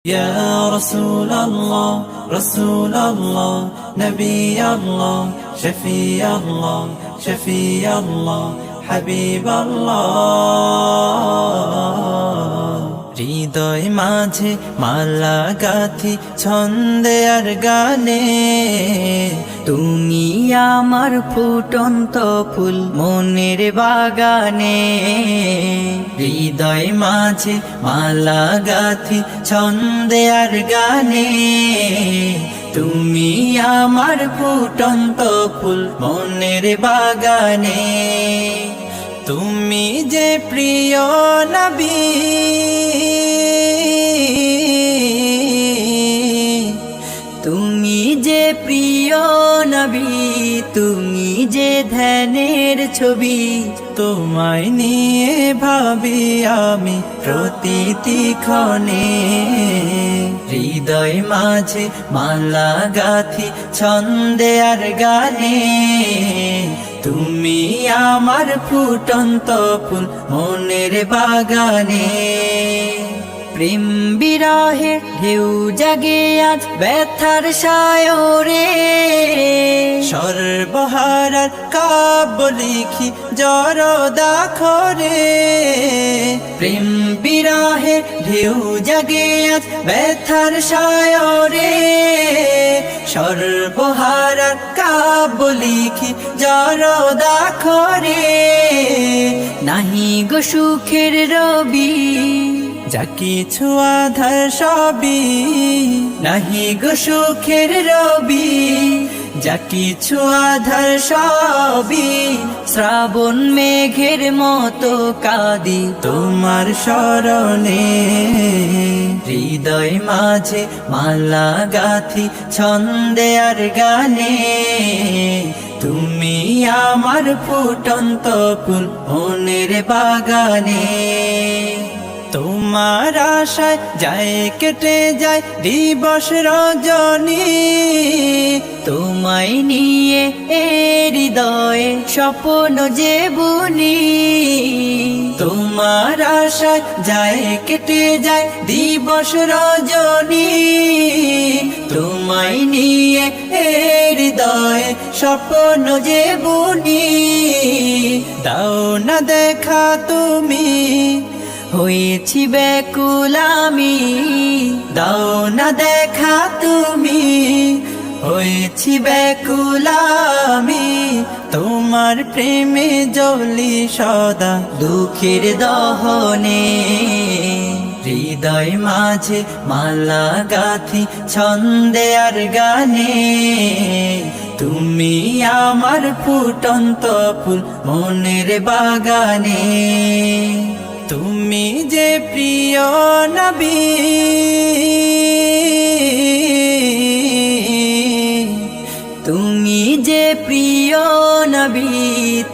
يا رسول الله رسول الله نبي الله شفيع الله شفيع الله حبيب الله হৃদয় মাঝে মালা গাথি ছন্দে আর গানে তুমি আমার ফুটন্ত ফুল মনের বাগানে হৃদয় মাঝে মালা গাথি ছন্দে আর গানে তুমি আমার ফুটন্ত ফুল মনের বাগানে তুমি যে প্রিয় নবী তুমি যে প্রিয় নবী তুমি যে ধ্যানের ছবি তোমায় নিয়ে ভাবি আমি প্রতিটি ক্ষণে হৃদয় মাঝে মালা গাথি ছন্দে আর গানে তুমি আমার ফুটন্ত ফুল মনের বাগানে প্রেম বিরহে ঢেউ জাগে আজ ব্যথার সায়রে সর্বহারার কাব্য লিখি জরদাখরে প্রেম বিরহে ঢেউ জাগে আজ ব্যথার সায়রে সর্বহারার কাব্য লিখি জরদাখরে নাহি গো সুখের রবি যা কিছু আধার সবই নাহি গো সুখের রবি যা কিছু আধার সবই শ্রাবণ মেঘের মতো কাঁদি তোমার শরণে হৃদয় মাঝে মালা গাথি ছন্দে আর গানে তুমি আমার ফুটন্ত ফুল মনের বাগানে তোমার আশায় যায় কেটে যায় দিবস রজনী তোমায় নিয়ে হৃদয়ে স্বপ্ন যে বুনি তোমার আশায় যায় কেটে যায় দিবস রজনী তোমায় নিয়ে হৃদয়ে স্বপ্ন যে বুনি দাও না দেখা তুমি হয়েছি ব্যাকুল আমি দাও না দেখা তুমি হয়েছি ব্যাকুল আমি তোমার প্রেমে জ্বলি সদা দুঃখের দহনে হৃদয় মাঝে মালা গাথি ছন্দে আর গানে তুমি আমার ফুটন্ত ফুল মনের বাগানে তুমি যে প্রিয় নবী তুমি যে প্রিয় নবী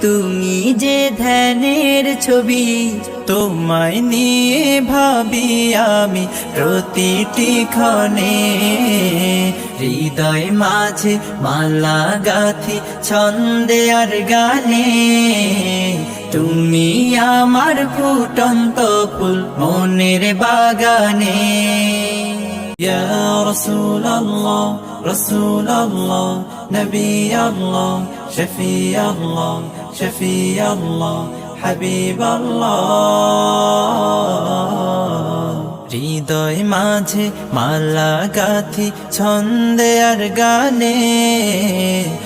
তুমি যে ধ্যানের ছবি তোমায় নিয়ে ভাবি আমি প্রতিটি ক্ষণে হৃদয় মাঝে মালা গাথি ছন্দে আর গানে তুমি আমার ফুটন্ত ফুল মনের বাগানে ইয়া রাসূলুল্লাহ রাসূলুল্লাহ নবী আল্লাহ শফিع আল্লাহ শফিع আল্লাহ হাবিব আল্লাহ হৃদয় মাঝে মালা গাথি ছন্দে আর গানে